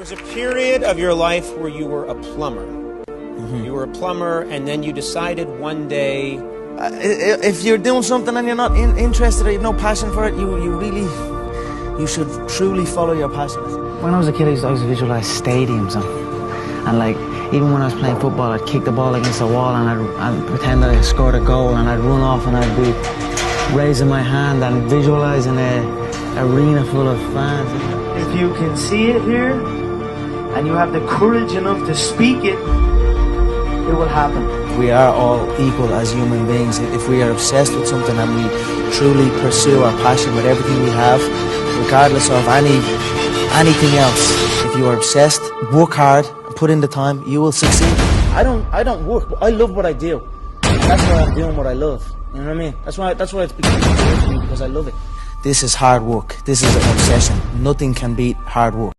There was a period of your life where you were a plumber. You were a plumber, and then you decided one day... if you're doing something and you're not interested or you have no passion for it, you should truly follow your passion. When I was a kid, I used to always visualize stadiums, and like, even when I was playing football, I'd kick the ball against the wall and I'd pretend that I scored a goal, and I'd run off and I'd be raising my hand and visualizing an arena full of fans. If you can see it here, and you have the courage enough to speak it, it will happen. We are all equal as human beings. If we are obsessed with something and we truly pursue our passion with everything we have, regardless of anything else, if you are obsessed, work hard, put in the time, you will succeed. I don't work, but I love what I do. That's why I'm doing what I love. You know what I mean? That's why it's become a career for me, because I love it. This is hard work. This is an obsession. Nothing can beat hard work.